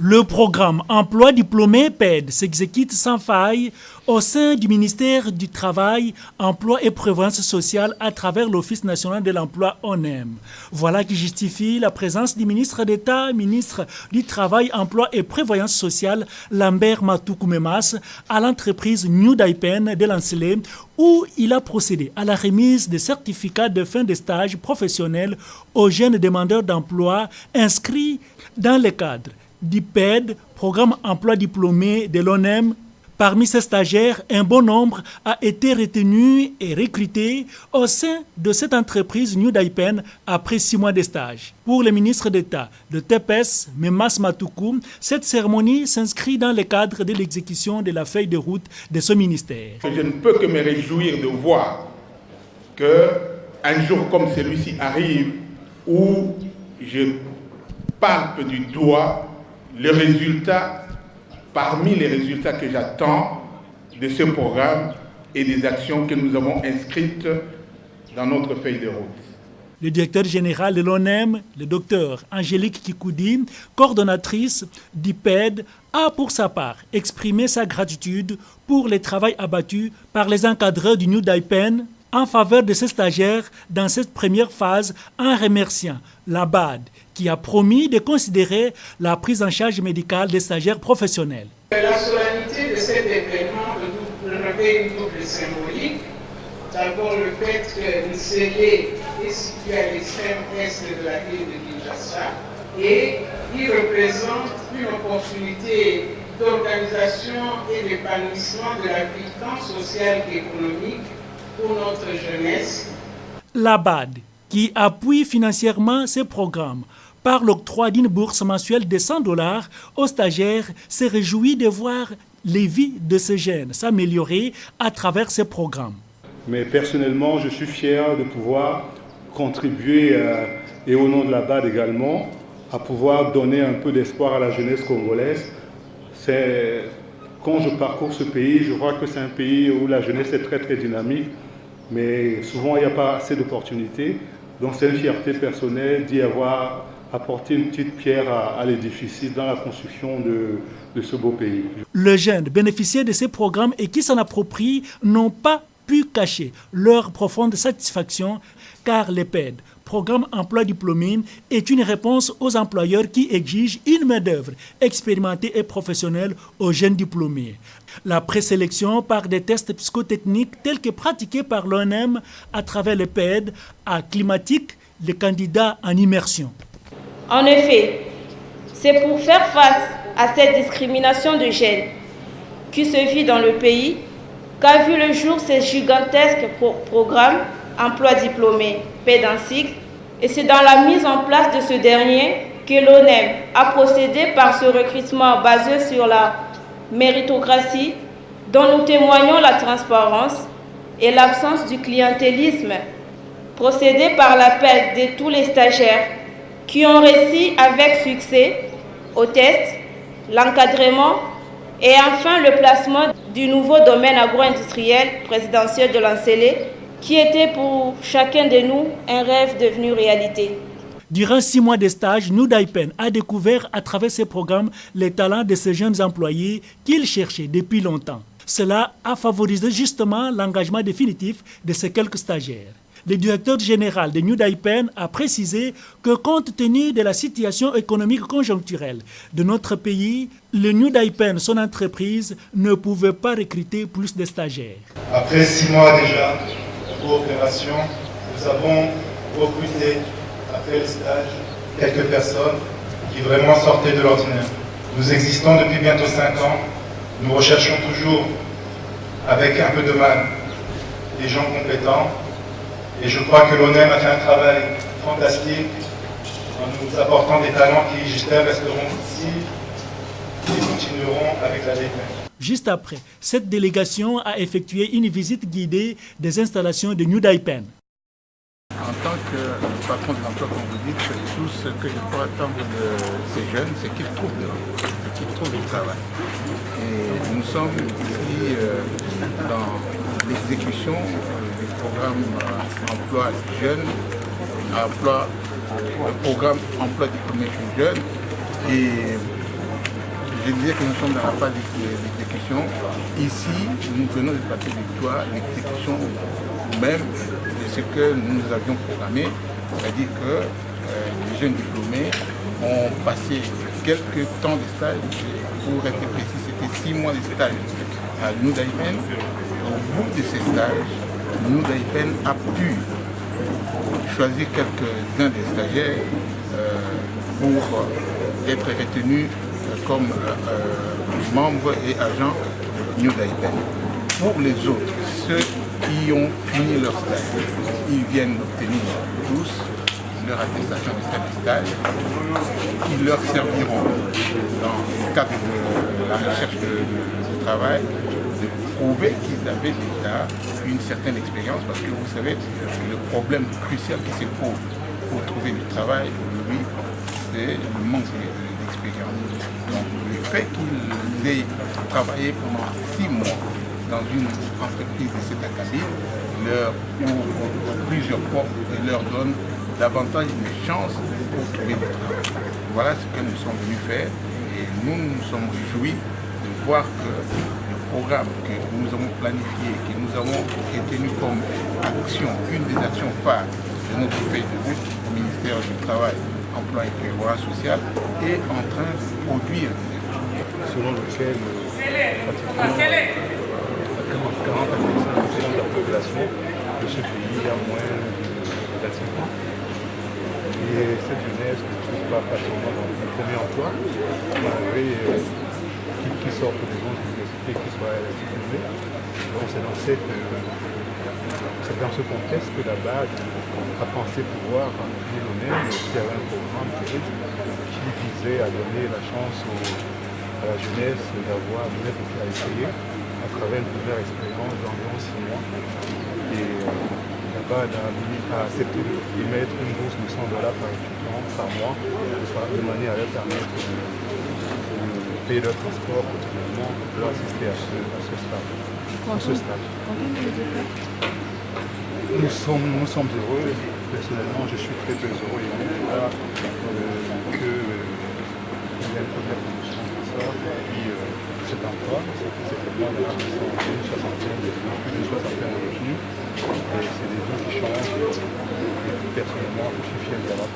Le programme Emploi diplômé PED s'exécute sans faille au sein du ministère du Travail, Emploi et Prévoyance sociale à travers l'Office national de l'emploi ONEM. Voilà qui justifie la présence du ministre d'État, ministre du Travail, Emploi et Prévoyance sociale, Lambert Matoukou-Memas, à l'entreprise New Daipen de Lancelé, où il a procédé à la remise des certificats de fin de stage professionnel aux jeunes demandeurs d'emploi inscrits dans le cadre du PED, Programme Emploi Diplômé de l'ONEM. Parmi ces stagiaires, un bon nombre a été retenu et recruté au sein de cette entreprise New Daipen après 6 mois de stage. Pour le ministre d'État de TPS, Memas Matoukou, cette cérémonie s'inscrit dans le cadre de l'exécution de la feuille de route de ce ministère. Je ne peux que me réjouir de voir qu'un jour comme celui-ci arrive où je palpe du doigt le résultat, parmi les résultats que j'attends de ce programme et des actions que nous avons inscrites dans notre feuille de route. Le directeur général de l'ONEM, le docteur Angélique Kikoudi, coordonnatrice du PED, a pour sa part exprimé sa gratitude pour le travail abattu par les encadreurs du New Daipen en faveur de ces stagiaires dans cette première phase, en remerciant la BAD qui a promis de considérer la prise en charge médicale des stagiaires professionnels. La solennité de cet événement revêt une double symbolique. D'abord le fait que Nsélé est situé à l'extrême est de la ville de Kinshasa et il représente une opportunité d'organisation et d'épanouissement de la vie tant sociale qu'économique pour notre jeunesse. La BAD, qui appuie financièrement ces programmes par l'octroi d'une bourse mensuelle de $100 aux stagiaires, se réjouit de voir les vies de ces jeunes s'améliorer à travers ces programmes. Mais personnellement, je suis fier de pouvoir contribuer, et au nom de la BAD également, à pouvoir donner un peu d'espoir à la jeunesse congolaise. Quand je parcours ce pays, je vois que c'est un pays où la jeunesse est très très dynamique, mais souvent il n'y a pas assez d'opportunités. Donc c'est une fierté personnelle d'y avoir apporté une petite pierre à l'édifice dans la construction de ce beau pays. Les jeunes bénéficiaires de ces programmes et qui s'en approprient n'ont pas pu cacher leur profonde satisfaction car le PED, Programme Emploi Diplômé, est une réponse aux employeurs qui exigent une main-d'œuvre expérimentée et professionnelle aux jeunes diplômés. La présélection par des tests psychotechniques tels que pratiqués par l'ONEM à travers le PED acclimatique les candidats en immersion. En effet, c'est pour faire face à cette discrimination de jeunes qui se vit dans le pays qu'a vu le jour ce gigantesque programme Emploi Diplômé PED en cycle, et c'est dans la mise en place de ce dernier que l'ONEM a procédé par ce recrutement basé sur la méritocratie dont nous témoignons la transparence et l'absence du clientélisme, procédé par l'appel de tous les stagiaires qui ont réussi avec succès au test, l'encadrement et enfin le placement du nouveau domaine agro-industriel présidentiel de Lancelé, qui était pour chacun de nous un rêve devenu réalité. Durant 6 mois de stage, New Daipen a découvert à travers ces programmes les talents de ces jeunes employés qu'il cherchait depuis longtemps. Cela a favorisé justement l'engagement définitif de ces quelques stagiaires. Le directeur général de New Daipen a précisé que compte tenu de la situation économique conjoncturelle de notre pays, le New Daipen, son entreprise, ne pouvait pas recruter plus de stagiaires. Après 6 mois déjà de coopération, nous avons recruté, après le stage, quelques personnes qui vraiment sortaient de l'ordinaire. Nous existons depuis bientôt 5 ans. Nous recherchons toujours, avec un peu de mal, des gens compétents. Et je crois que l'ONEM a fait un travail fantastique en nous apportant des talents qui, j'espère, resteront ici et continueront avec la Daipen. Juste après, cette délégation a effectué une visite guidée des installations de New Daipen. En tant que patron de l'emploi, comme vous dites, tout ce que je peux attendre de ces jeunes, c'est qu'ils trouvent du travail. Et nous sommes ici dans l'exécution du programme emploi jeune, le programme emploi diplômé jeune. Et je disais que nous sommes dans la phase d'exécution. Ici, nous venons de passer l'exécution même de ce que nous avions programmé, c'est-à-dire que les jeunes diplômés ont passé quelques temps de stage. Pour être précis, c'était 6 mois de stage à Noudaïpen. Au bout de ces stages, Noudaïpen a pu choisir quelques-uns des stagiaires pour être retenus comme membres et agents de Noudaïpen. Pour les autres, ceux qui ont fini leur stage, ils viennent d'obtenir tous leur attestation de stage qui leur serviront dans le cadre de la recherche de travail de prouver qu'ils avaient déjà une certaine expérience, parce que vous savez, le problème crucial qui se pose pour trouver du travail aujourd'hui, c'est le manque d'expérience. Donc le fait qu'ils aient travaillé pendant 6 mois dans une entreprise de cet acabit leur ouvre plusieurs portes et leur donne davantage une chance pour trouver du travail. Voilà ce que nous sommes venus faire et nous nous sommes réjouis de voir que le programme que nous avons planifié, que nous avons retenu comme action, une des actions phares de notre feuille de route au ministère du Travail, Emploi et Prévoyance sociale est en train de produire des efforts. Selon lequel pratiquement 40 à 45% de la population de ce pays a moins de 25 ans. Et cette jeunesse ne trouve pas facilement dans le premier emploi, malgré qu'ils sortent des grandes universités, qu'ils soient diplômés. Donc c'est dans ce contexte que la BAD a pensé pouvoir appuyer l'ONEM, qui avait un programme qui visait à donner la chance à la jeunesse d'avoir à essayer à travers une première expérience d'environ 6 mois. Et la BAD a accepté de mettre une bourse de $100 par étudiant par mois, de manière à leur permettre de payer leur transport quotidiennement pour assister à ce stage. Nous sommes heureux. Personnellement, je suis très heureux et on voit qu'il y a une première promotion qui sort et puis cet emploi, c'est vraiment une soixantaine de revenus. Et c'est des vies qui changent. Et personnellement, je suis fier d'avoir